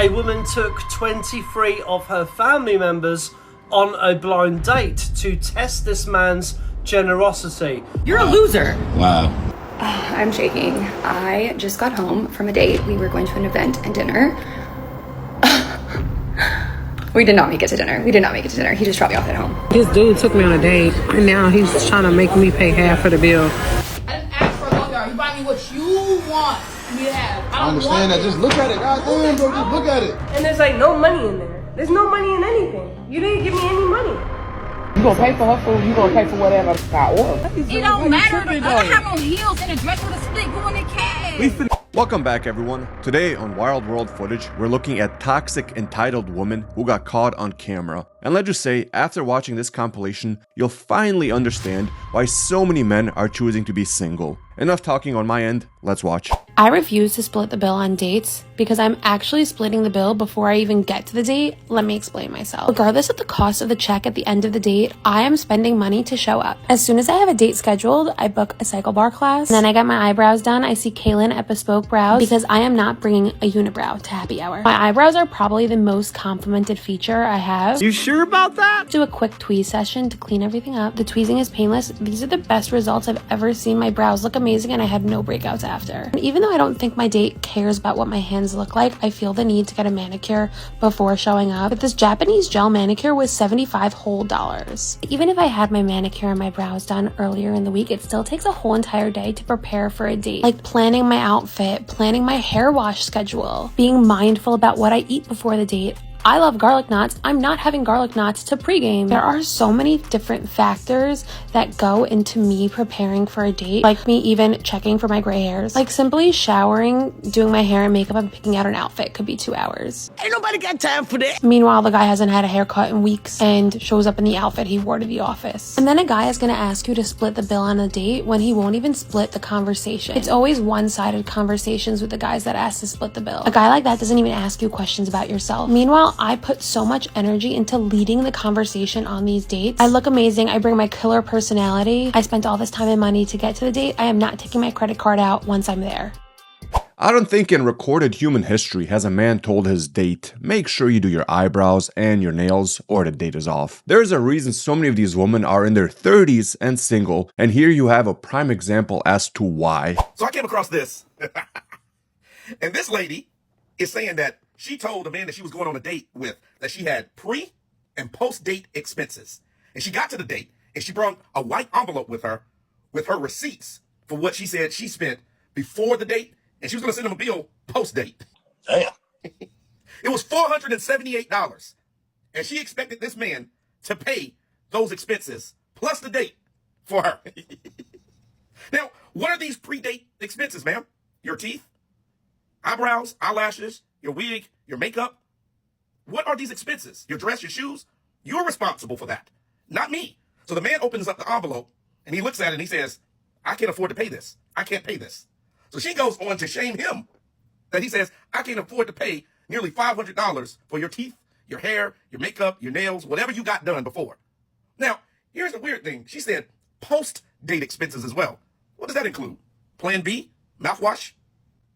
a woman took 23 of her family members on a blind date to test this man's generosity. You're a loser. Wow. I'm shaking. I just got home from a date. We were going to an event and dinner. We did not make it to dinner. He just dropped me off at home. This dude took me on a date, and now he's trying to make me pay half of the bill. I didn't ask for a loan yard. You buy me what you want me to have. I understand that. Just look at it. God damn, bro. Just look at it. And there's like no money in there. There's no money in anything. You didn't give me any money. You gonna pay for her food, you gonna pay for whatever I order. It don't matter. I have on heels and a dress with a split going in cash. Welcome back, everyone. Today on Wild World Footage, we're looking at toxic, entitled women who got caught on camera. And let's just say, after watching this compilation, you'll finally understand why so many men are choosing to be single. Enough talking on my end, let's watch. I refuse to split the bill on dates because I'm actually splitting the bill before I even get to the date. Let me explain myself. Regardless of the cost of the check at the end of the date, I am spending money to show up. As soon as I have a date scheduled, I book a cycle bar class. And then I get my eyebrows done. I see Kaylin at Bespoke Brows because I am not bringing a unibrow to happy hour. My eyebrows are probably the most complimented feature I have. You sure about that? Do a quick tweeze session to clean everything up. The tweezing is painless. These are the best results I've ever seen. My brows look amazing and I had no breakouts after. And even though I don't think my date cares about what my hands look like, I feel the need to get a manicure before showing up. But this Japanese gel manicure was $75 whole. Even if I had my manicure and my brows done earlier in the week, it still takes a whole entire day to prepare for a date. Like planning my outfit, planning my hair wash schedule, being mindful about what I eat before the date. I love garlic knots. I'm not having garlic knots to pregame. There are so many different factors that go into me preparing for a date, like me even checking for my gray hairs. Like simply showering, doing my hair and makeup, and picking out an outfit could be 2 hours. Ain't nobody got time for that. Meanwhile, the guy hasn't had a haircut in weeks and shows up in the outfit he wore to the office. And then a guy is gonna ask you to split the bill on a date when he won't even split the conversation. It's always one-sided conversations with the guys that ask to split the bill. A guy like that doesn't even ask you questions about yourself. Meanwhile, I put so much energy into leading the conversation on these dates. I look amazing. I bring my killer personality. I spent all this time and money to get to the date. I am not taking my credit card out once I'm there. I don't think in recorded human history has a man told his date, make sure you do your eyebrows and your nails or the date is off. There's a reason so many of these women are in their 30s and single, and here you have a prime example as to why. So I came across this, and this lady is saying that she told the man that she was going on a date with that she had pre and post date expenses. And she got to the date and she brought a white envelope with her receipts for what she said she spent before the date. And she was going to send him a bill post date. Damn. It was $478. And she expected this man to pay those expenses plus the date for her. Now, what are these pre-date expenses, ma'am? Your teeth, eyebrows, eyelashes, your wig, your makeup. What are these expenses? Your dress, your shoes? You're responsible for that, not me. So the man opens up the envelope and he looks at it and he says, I can't afford to pay this. I can't pay this. So she goes on to shame him that he says, I can't afford to pay nearly $500 for your teeth, your hair, your makeup, your nails, whatever you got done before. Now, here's the weird thing. She said post-date expenses as well. What does that include? Plan B? Mouthwash?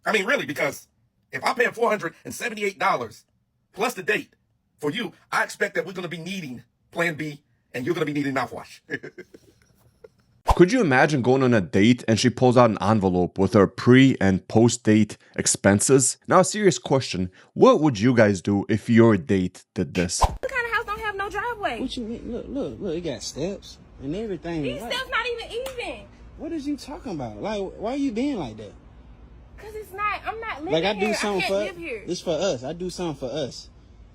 I mean, really, because if I'm paying $478 plus the date for you, I expect that we're going to be needing Plan B and you're going to be needing mouthwash. Could you imagine going on a date and she pulls out an envelope with her pre and post date expenses? Now, a serious question. What would you guys do if your date did this? What kind of house don't have no driveway? What you mean? Look, it got steps and everything. These steps not even. What is you talking about? Like, why are you being like that? Cause it's not, I'm not living like I do here. something I for can't live here. It's for us. I do something for us.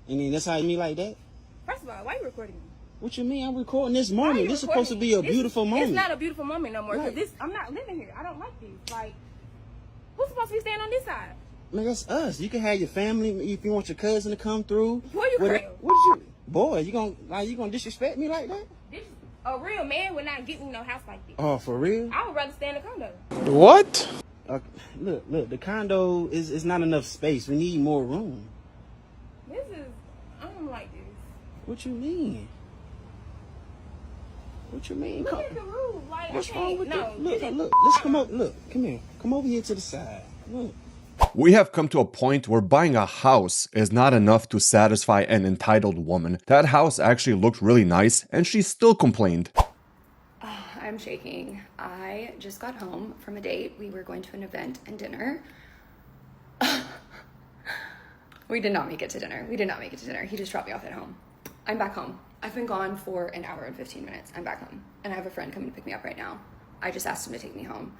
And then that's how you mean like that? First of all, why are you recording me? What you mean? I'm recording this moment. This is supposed to be a beautiful moment. It's not a beautiful moment no more. Right. Cause this, I'm not living here. I don't like this. Like, who's supposed to be staying on this side? Man, that's us. You can have your family if you want your cousin to come through. Who are you crying? What you, boy? You gonna disrespect me like that? A real man would not get me no house like this. Oh, for real? I would rather stay in a condo. What? Look. The condo is not enough space. We need more room. I don't like this. What you mean? Look at the roof. Like, What's wrong with no, that? Look. Let's come up. Look, come here. Come over here to the side. Look. We have come to a point where buying a house is not enough to satisfy an entitled woman. That house actually looked really nice and she still complained. I'm shaking. I just got home from a date. We were going to an event and dinner. We did not make it to dinner. He just dropped me off at home. I'm back home. I've been gone for an hour and 15 minutes. I'm back home. And I have a friend coming to pick me up right now. I just asked him to take me home.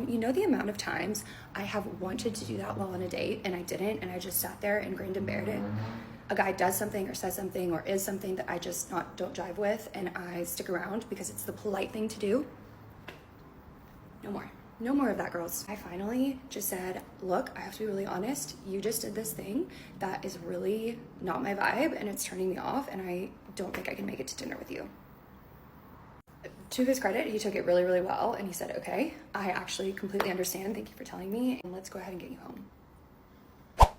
You know the amount of times I have wanted to do that while on a date and I didn't, and I just sat there and grinned and bared it. A guy does something or says something or is something that I just don't jive with, and I stick around because it's the polite thing to do. No more of that, girls. I finally just said, look, I have to be really honest. You just did this thing that is really not my vibe and it's turning me off, and I don't think I can make it to dinner with you. To his credit, he took it really, really well, and he said, okay, I actually completely understand. Thank you for telling me, and let's go ahead and get you home.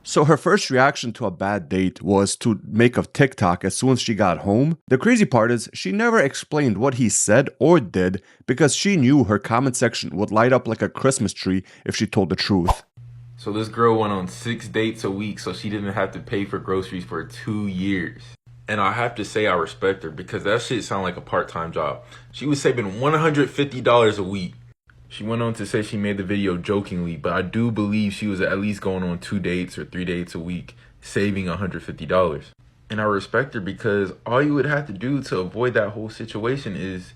So her first reaction to a bad date was to make a TikTok as soon as she got home. The crazy part is she never explained what he said or did because she knew her comment section would light up like a Christmas tree if she told the truth. So this girl went on 6 dates a week so she didn't have to pay for groceries for 2 years. And I have to say I respect her because that shit sounded like a part-time job. She was saving $150 a week. She went on to say she made the video jokingly, but I do believe she was at least going on 2 dates or 3 dates a week, saving $150. And I respect her because all you would have to do to avoid that whole situation is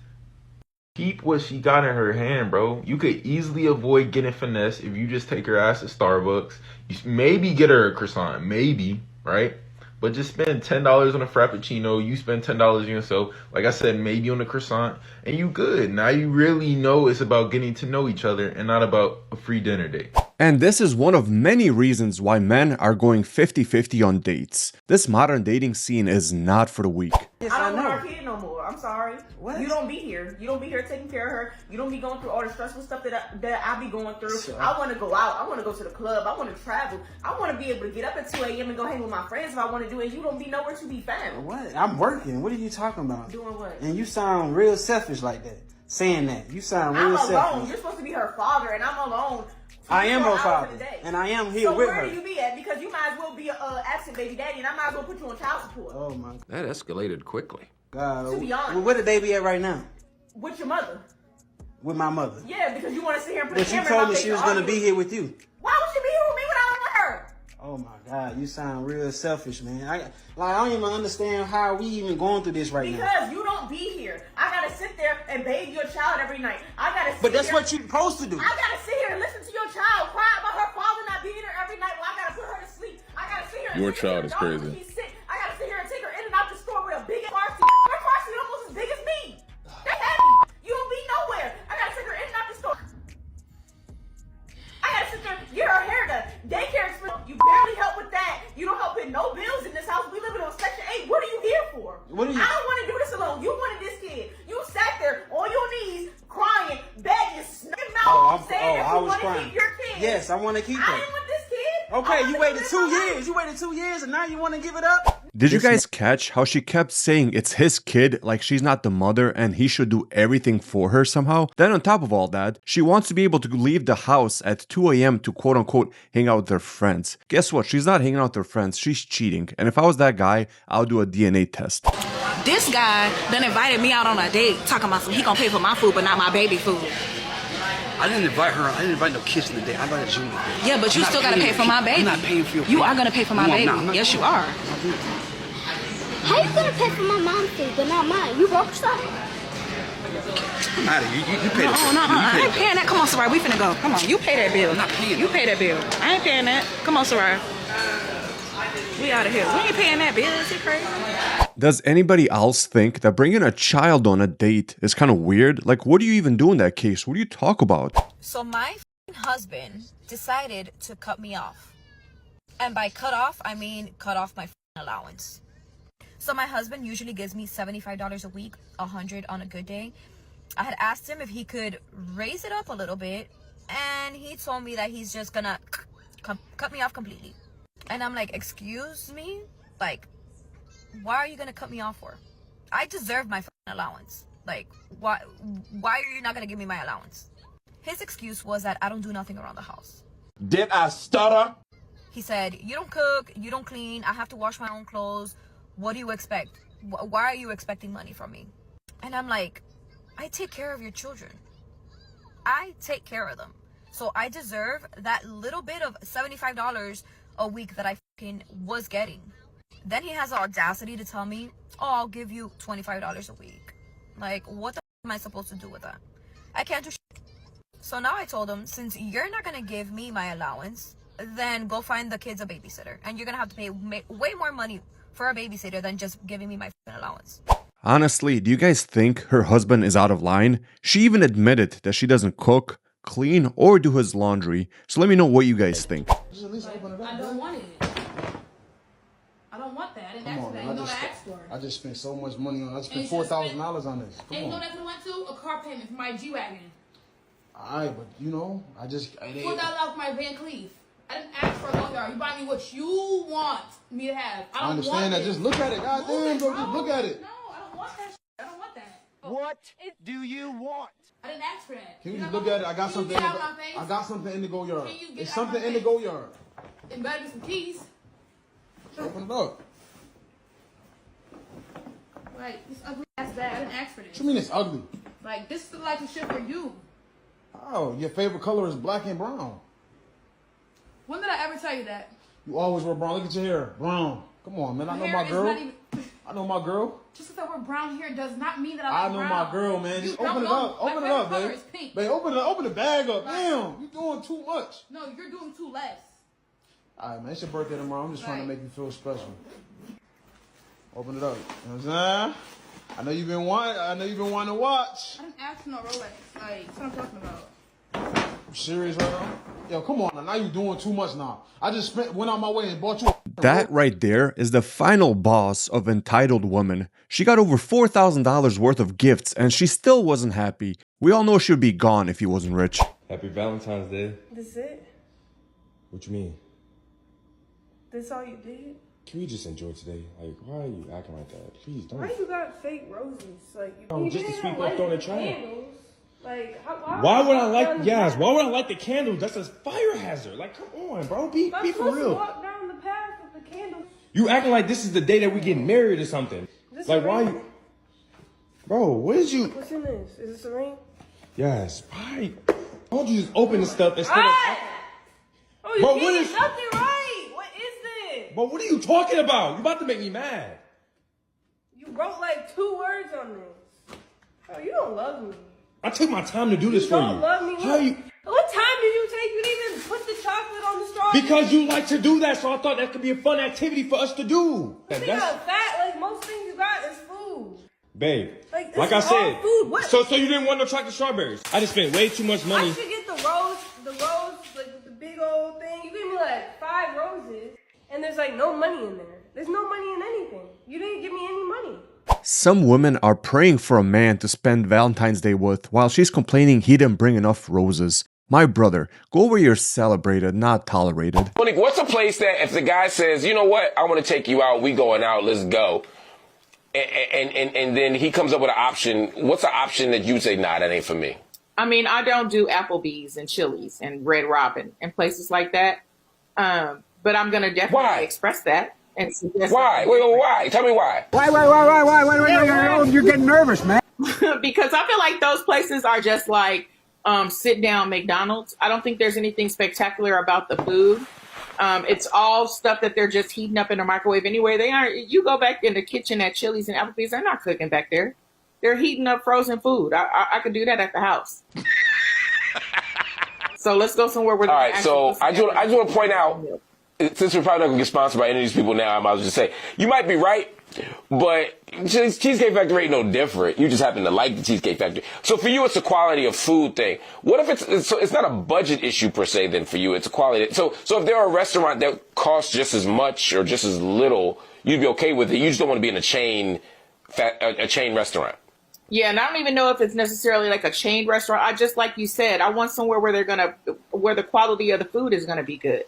keep what she got in her hand, bro. You could easily avoid getting finessed if you just take her ass to Starbucks. You maybe get her a croissant, maybe, right? But just spend $10 on a Frappuccino. You spend $10 on yourself. Like I said, maybe on a croissant. And you good. Now you really know it's about getting to know each other and not about a free dinner date. And this is one of many reasons why men are going 50-50 on dates. This modern dating scene is not for the weak. I don't want our kid no more. I'm sorry. What? You don't be here. You don't be here taking care of her. You don't be going through all the stressful stuff that I be going through. Sure. I want to go out. I want to go to the club. I want to travel. I want to be able to get up at 2 a.m. and go hang with my friends if I want to do it. You don't be nowhere to be found. What? I'm working. What are you talking about? Doing what? And you sound real selfish like that. Saying that. You sound real selfish. I'm alone. You're supposed to be her father, and I'm alone. I am her father, and I am here with her. So where do you be at? Because you might as well be an absent baby daddy, and I might as well put you on child support. Oh my God. That escalated quickly. God. To be honest. Where did they be at right now? With your mother. With my mother. Yeah, because you want to sit here and put but a camera she told me she was going to be here with you. Why would she be here with me when I was with her? Oh my God, you sound real selfish, man. I don't even understand how we even going through this right now. Because you don't be here. I gotta sit there and bathe your child every night. I gotta sit But that's here, what you're supposed to do. I gotta sit here and listen to your child cry about her father not being here every night while I gotta put her to sleep. I gotta sit here and your child is crazy. She's sick. I gotta sit here and take her in and out the store with a big car seat. Her car seat almost as big as me. They heavy. You don't be nowhere. I gotta take her in and out the store. I gotta sit there and get her hair done. Daycare expense. You barely help with that. You don't help pay no bills in this house. We live in on Section 8. What are you here for? I don't want to do this alone. You wanted this kid. You sat there on your knees, crying, begging, snapping out, saying that you want to keep your kid. Yes, I want to keep her. I didn't want this kid. Okay, you waited 2 years. You waited 2 years, and now you want to give it up? Did you guys catch how she kept saying it's his kid, like she's not the mother and he should do everything for her somehow? Then on top of all that, she wants to be able to leave the house at 2 a.m. to quote unquote hang out with her friends. Guess what? She's not hanging out with her friends, she's cheating. And if I was that guy, I'll do a DNA test. This guy done invited me out on a date talking about he gonna pay for my food but not my baby food. I didn't invite her. I didn't invite no kids in the day. I invited you. Yeah, but you still gotta pay for my baby. I'm not paying for your You are gonna pay for my baby. Yes, you are. How you gonna pay for my mom's food but not mine? You broke something? I'm out of here. You pay that. No, I ain't paying that. Come on, Sarai, we finna go. Come on, you pay that bill. I'm not paying. You pay that bill. I ain't paying that. Come on, Sarai. We out of here. We ain't paying that bill. Is he crazy? Does anybody else think that bringing a child on a date is kind of weird? Like, what do you even do in that case? What do you talk about? So my husband decided to cut me off. And by cut off, I mean cut off my allowance. So my husband usually gives me $75 a week, $100 on a good day. I had asked him if he could raise it up a little bit, and he told me that he's just gonna cut me off completely. And I'm like, excuse me? Like, why are you gonna cut me off for? I deserve my allowance. Like, why are you not gonna give me my allowance? His excuse was that I don't do nothing around the house. Did I stutter? He said, you don't cook, you don't clean, I have to wash my own clothes. What do you expect? Why are you expecting money from me? And I'm like, I take care of your children. I take care of them. So I deserve that little bit of $75 a week that I fucking was getting. Then he has the audacity to tell me, oh, I'll give you $25 a week. Like, what the am I supposed to do with that? I can't do shit. So now I told him, since you're not gonna give me my allowance, then go find the kids a babysitter. And you're gonna have to pay way more money for a babysitter than just giving me my allowance. Honestly, do you guys think her husband is out of line? She even admitted that she doesn't cook, clean, or do his laundry. So let me know what you guys think. I don't want it. I don't want that. I didn't ask for that. You know what I asked for? I just spent so much money on it. I spent $4,000 on this. Come and you know on. that's what I went to? A car payment for my G-Wagon. Alright, but you know, I just... $4,000 for my Van Cleef. I didn't ask for a loan yard. You buy me what you want me to have. I don't understand that. Just look at it. God damn, bro. Just look at it. No, I don't want that shit. I don't want that. What do you want? I didn't ask for that. Can you just look at it? I got something. I got something in the go yard. It's something in the go yard. It better be some keys. Open it up. Like, this ugly ass bag. I didn't ask for this. What you mean it's ugly? Like, this is like the shit for you. Oh, your favorite color is black and brown. When did I ever tell you that? You always wear brown. Look at your hair. Brown. Come on, man. I know my girl. I know my girl. Just because I wear brown hair does not mean that I like brown. I know my girl, man. Just open it up. Open it up, babe. Babe, open the bag up. Damn, you doing too much. No, you're doing too less. All right, man. It's your birthday tomorrow. I'm just trying to make you feel special. Open it up. You know what I'm saying? I know you've been wanting to watch. I didn't ask for no Rolex. Like, that's what I'm talking about. You serious right now? Yo, come on. Now you doing too much now. I just went out my way and bought you a... That right there is the final boss of Entitled Woman. She got over $4,000 worth of gifts and she still wasn't happy. We all know she would be gone if he wasn't rich. Happy Valentine's Day. This it? What you mean? This all you did? Can we just enjoy today? Like, why are you acting like that? Please don't. Why you got fake roses? Like, Oh, just to sweep up on the trash. Like, why would I like? Yes, why would I like the candles? That's a fire hazard. Like, come on, bro, be for real. Walk down the path of the candles. You acting like this is the day that we get married or something. Like, why? You... Bro, what did you? What's in this? Is this a ring? Yes. Why? Why don't you just open the stuff instead of? Oh, you did nothing right. What is this? But what are you talking about? You about to make me mad. You wrote like 2 words on this. Oh, you don't love me. I took my time to do this for you. You don't love me. How you? What time did you take? You didn't even put the chocolate on the straw. Because you like to do that, so I thought that could be a fun activity for us to do. You got fat. Like most things you got is food. Babe, like I said, food. What? So you didn't want no chocolate strawberries. I just spent way too much money. I should get the rose, like the big old thing. You gave me like 5 roses, and there's like no money in there. There's no money in anything. You didn't give me any money. Some women are praying for a man to spend Valentine's Day with, while she's complaining he didn't bring enough roses. My brother, go where you're celebrated, not tolerated. What's a place that if the guy says, you know what, I want to take you out, we going out, let's go. And then he comes up with an option. What's an option that you say, nah, that ain't for me? I mean, I don't do Applebee's and Chili's and Red Robin and places like that. But I'm going to definitely express that. And why? Wait, why? Tell me why. Why? You're getting nervous, man. Because I feel like those places are just like sit down McDonald's. I don't think there's anything spectacular about the food. It's all stuff that they're just heating up in the microwave anyway. They aren't. You go back in the kitchen at Chili's and Applebee's, they're not cooking back there. They're heating up frozen food. I could do that at the house. So let's go somewhere where. All right. So I just want to point out. Since we're probably not going to get sponsored by any of these people now, I might as well just say, you might be right, but Cheesecake Factory ain't no different. You just happen to like the Cheesecake Factory. So for you, it's a quality of food thing. What if it's not a budget issue per se then for you, it's a quality. So if there are a restaurant that costs just as much or just as little, you'd be okay with it. You just don't want to be in a chain restaurant. Yeah, and I don't even know if it's necessarily like a chain restaurant. I just, like you said, I want somewhere where where the quality of the food is going to be good.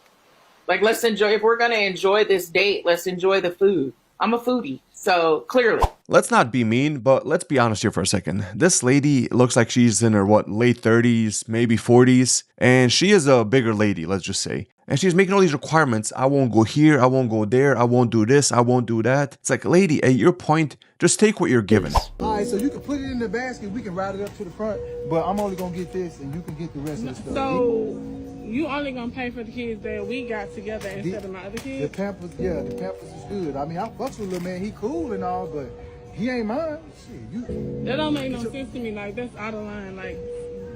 Like, let's enjoy, if we're going to enjoy this date, let's enjoy the food. I'm a foodie, so clearly. Let's not be mean, but let's be honest here for a second. This lady looks like she's in her, late 30s, maybe 40s, and she is a bigger lady, let's just say. And she's making all these requirements. I won't go here, I won't go there, I won't do this, I won't do that. It's like, lady, at your point, just take what you're given. All right, so you can put it in the basket. We can ride it up to the front, but I'm only going to get this, and you can get the rest of the stuff. So, you only going to pay for the kids that we got together instead of my other kids? The Pampers, yeah, the Pampers is good. I mean, I fucks with little man. He cool and all, but he ain't mine. Shit, that don't make no sense to me. Like, that's out of line. Like,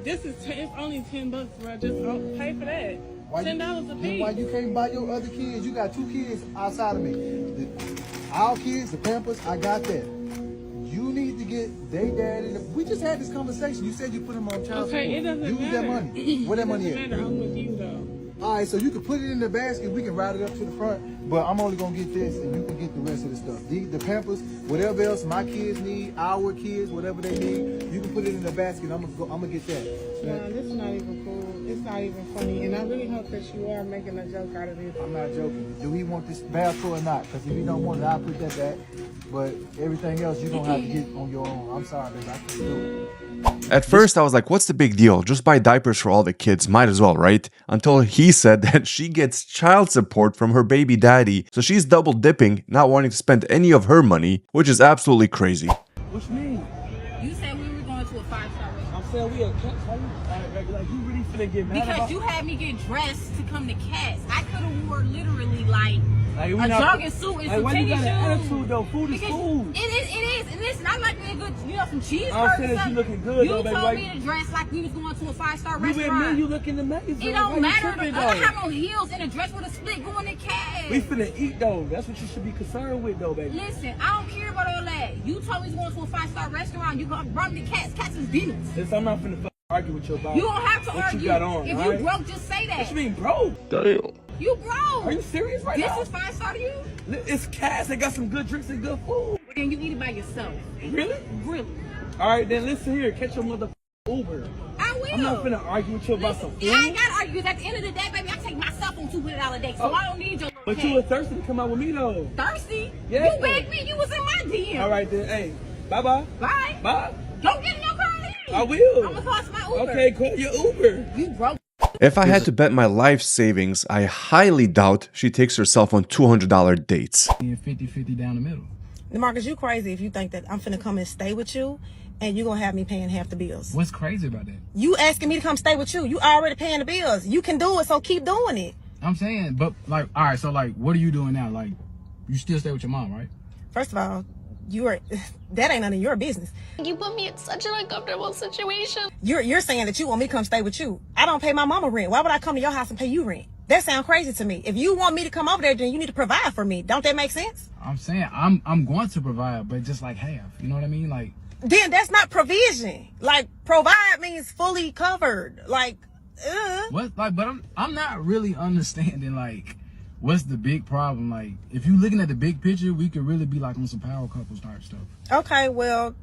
this is it's only $10, bro. Just pay for that. $10 a piece. Why you can't buy your other kids? You got 2 kids outside of me. Our kids, the Pampers, I got that. You need to get they daddy. We just had this conversation. You said you put them on child support. Okay, it doesn't matter. Use that money. Where that money It doesn't at? matter. I'm with you, though. All right, so you can put it in the basket. We can ride it up to the front, but I'm only gonna get this, and you can get the rest of the stuff. The Pampers, whatever else my kids need, our kids, whatever they need, you can put it in the basket. I'm gonna get that. Nah, this is not even cool. It's not even funny, and I really hope that you are making a joke out of this. I'm not joking. Do he want this bath toy or not? Because if he don't want it, I'll put that back. But everything else, you're gonna have to get on your own. I'm sorry, baby. I can't do it. At first, I was like, what's the big deal? Just buy diapers for all the kids, might as well, right? Until he said that she gets child support from her baby daddy, so she's double dipping, not wanting to spend any of her money, which is absolutely crazy. What you mean? You said we were going to a 5-star restaurant. I'm saying we like you really finna get mad Because you had me get dressed to come to Cats. I could have wore literally like a jogging suit and some why tennis you shoes. got an attitude though? Food is food. It is. And listen, I like me a good, some cheese I'm curds saying or that you something. looking good You though, baby. told me to dress like we was going to a 5-star You with restaurant. me, you looking amazing. It don't matter. I don't have no heels and a dress with a split going to Cats. We finna eat though. That's what you should be concerned with though, baby. Listen, I don't care about all that. You told me we was going to a 5-star restaurant. You gonna run the Cats. Cats is demons. Listen, I'm not finna argue with your body. You don't have to what argue. You got on, if right? you broke, just say that. What you mean broke? Damn. You broke. Are you serious right now? This is 5-star to you? It's Cats. They got some good drinks and good food. And you eat it by yourself. Really? Really. All right, then listen here. Catch your mother Uber. I will. I'm not finna argue with you about some food. I ain't gotta argue. At the end of the day, baby, I take myself on $200 a day, so I don't need your. But you were thirsty to come out with me though. Thirsty? Yeah. You begged me. You was in my DM. All right then. Hey, bye. Bye. Don't get in your car. I will. I'm gonna cost my Uber. Okay, call your Uber. You broke. If I had to bet my life savings, I highly doubt she takes herself on $200 dates. 50-50 down the middle. DeMarcus, you crazy if you think that I'm finna come and stay with you and you gonna have me paying half the bills. What's crazy about that? You asking me to come stay with you. You already paying the bills. You can do it, so keep doing it. I'm saying, but like, all right, so like, what are you doing now? Like, you still stay with your mom, right? First of all, that ain't none of your business. You put me in such an uncomfortable situation. You're saying that you want me to come stay with you. I don't pay my mama rent. Why would I come to your house and pay you rent? That sounds crazy to me. If you want me to come over there, then you need to provide for me. Don't that make sense? I'm saying I'm going to provide, but just like half. You know what I mean? Like, then that's not provision. Like, provide means fully covered. Like, what? Like, but I'm not really understanding like what's the big problem. Like, if you looking at the big picture, we could really be like on some power couples type stuff. Okay, well,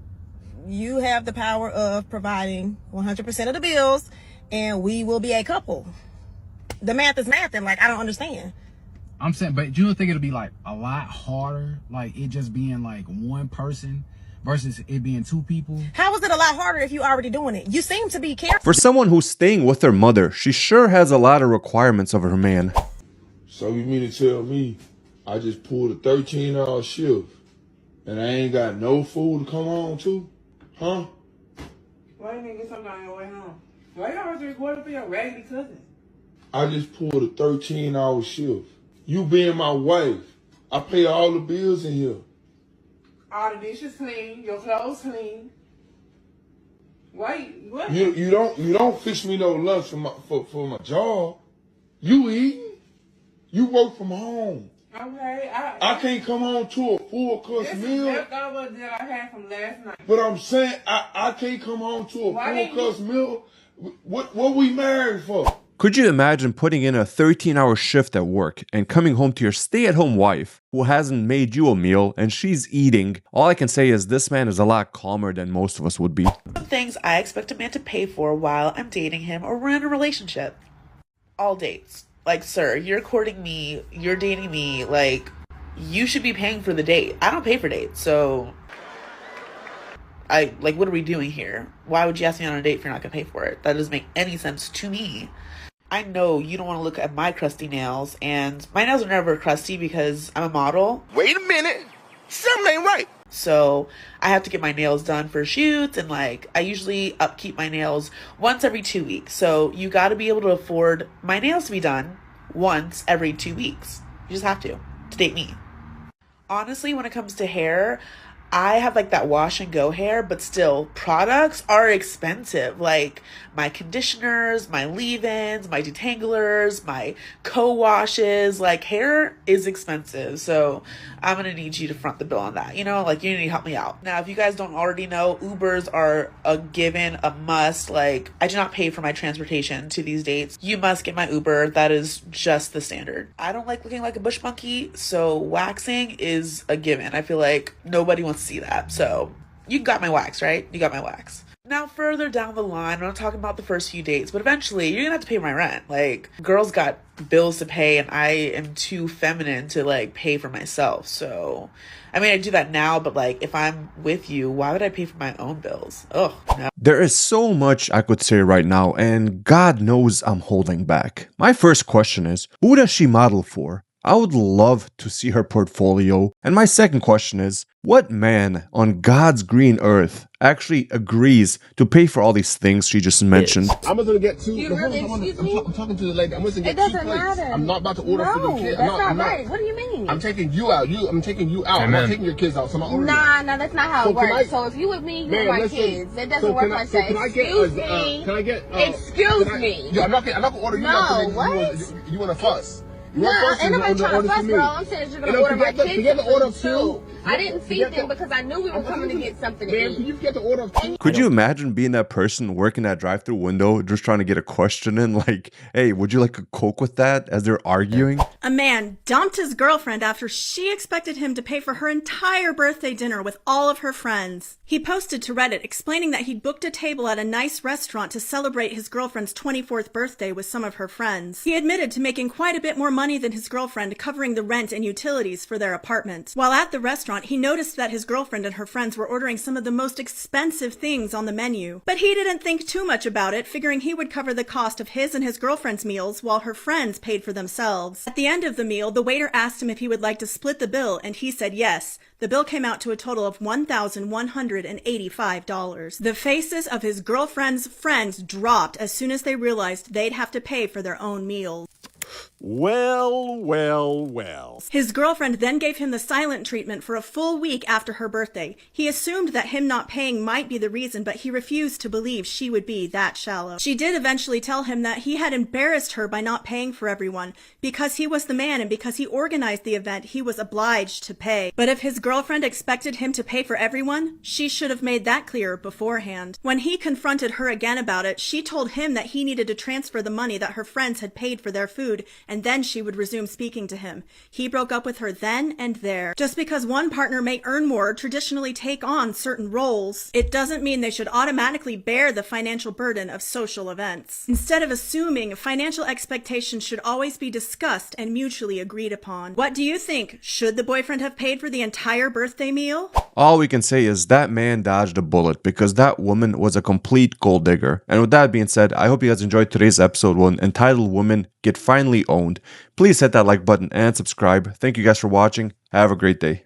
you have the power of providing 100% of the bills, and we will be a couple. The math is math, and like, I don't understand. I'm saying, but you don't think it'll be like a lot harder, like it just being like one person versus it being two people? How is it a lot harder if you already doing it? You seem to be careful. For someone who's staying with her mother, she sure has a lot of requirements of her man. So you mean to tell me I just pulled a 13-hour shift and I ain't got no food to come on to? Huh? Why you didn't get something on your way home? Why you always recording for your raggedy cousin? I just pulled a 13-hour shift. You being my wife, I pay all the bills in here. All the dishes clean, your clothes clean. Why? What? You don't fix me no lunch for my job. You eating? You work from home. Okay, I can't come home to a full course meal. This is leftover that I had from last night. But I'm saying I can't come home to a full course meal. What we married for? Could you imagine putting in a 13-hour shift at work and coming home to your stay-at-home wife who hasn't made you a meal and she's eating? All I can say is this man is a lot calmer than most of us would be. Some things I expect a man to pay for while I'm dating him or we're in a relationship. All dates. Like, sir, you're courting me, you're dating me, like, you should be paying for the date. I don't pay for dates, so what are we doing here? Why would you ask me on a date if you're not gonna pay for it? That doesn't make any sense to me. I know you don't want to look at my crusty nails, and my nails are never crusty because I'm a model. Wait a minute. Something ain't right. So I have to get my nails done for shoots, and like I usually upkeep my nails once every 2 weeks. So you got to be able to afford my nails to be done once every 2 weeks. You just have to date me. Honestly, when it comes to hair, I have like that wash and go hair, but still, products are expensive. Like my conditioners, my leave-ins, my detanglers, my co-washes, like hair is expensive. So I'm going to need you to front the bill on that. You know, like you need to help me out. Now, if you guys don't already know, Ubers are a given, a must. Like I do not pay for my transportation to these dates. You must get my Uber. That is just the standard. I don't like looking like a bush monkey, so waxing is a given. I feel like nobody wants to see that. So you got my wax, right? You got my wax. Now, further down the line, I'm not talking about the first few dates, but eventually you're gonna have to pay my rent. Like, girls got bills to pay, and I am too feminine to like pay for myself. So, I mean, I do that now, but like, if I'm with you, why would I pay for my own bills? Ugh, no. There is so much I could say right now, and God knows I'm holding back. My first question is, who does she model for? I would love to see her portfolio. And my second question is, what man on God's green earth actually agrees to pay for all these things she just mentioned? I'm gonna get two. You really, excuse me? I'm talking to the lady. I'm gonna get It doesn't 2 plates. matter. I'm not about to order for the kid. That's not right. What do you mean? I'm taking you out. I'm taking you out. I'm not taking your kids out. So I'm not ordering. Nah, that's not how it works. So if you with me, you with my kids. It doesn't work like that. Excuse me. Can I get? Excuse me. Yeah, I'm not gonna order you out. What? You want to fuss? Nah, ain't nobody trying to fuss, bro. I'm saying you're gonna order my kids. Forget the order of two. I didn't feed them because I knew we were coming to get something to eat. Can you get the order of two? Could you imagine being that person working that drive-thru window just trying to get a question in, like, hey, would you like a Coke with that, as they're arguing? A man dumped his girlfriend after she expected him to pay for her entire birthday dinner with all of her friends. He posted to Reddit explaining that he'd booked a table at a nice restaurant to celebrate his girlfriend's 24th birthday with some of her friends. He admitted to making quite a bit more money than his girlfriend, covering the rent and utilities for their apartment. While at the restaurant, he noticed that his girlfriend and her friends were ordering some of the most expensive things on the menu. But he didn't think too much about it, figuring he would cover the cost of his and his girlfriend's meals while her friends paid for themselves. At the end of the meal, the waiter asked him if he would like to split the bill, and he said yes. The bill came out to a total of $1,185. The faces of his girlfriend's friends dropped as soon as they realized they'd have to pay for their own meals. Well. His girlfriend then gave him the silent treatment for a full week after her birthday. He assumed that him not paying might be the reason, but he refused to believe she would be that shallow. She did eventually tell him that he had embarrassed her by not paying for everyone. Because he was the man and because he organized the event, he was obliged to pay. But if his girlfriend expected him to pay for everyone, she should have made that clear beforehand. When he confronted her again about it, she told him that he needed to transfer the money that her friends had paid for their food, and then she would resume speaking to him. He broke up with her then and there. Just because one partner may earn more or traditionally take on certain roles, it doesn't mean they should automatically bear the financial burden of social events. Instead of assuming, financial expectations should always be discussed and mutually agreed upon. What do you think? Should the boyfriend have paid for the entire birthday meal? All we can say is that man dodged a bullet because that woman was a complete gold digger. And with that being said, I hope you guys enjoyed today's episode 1 entitled Women Get Finally Owned. Please hit that like button and subscribe. Thank you guys for watching. Have a great day.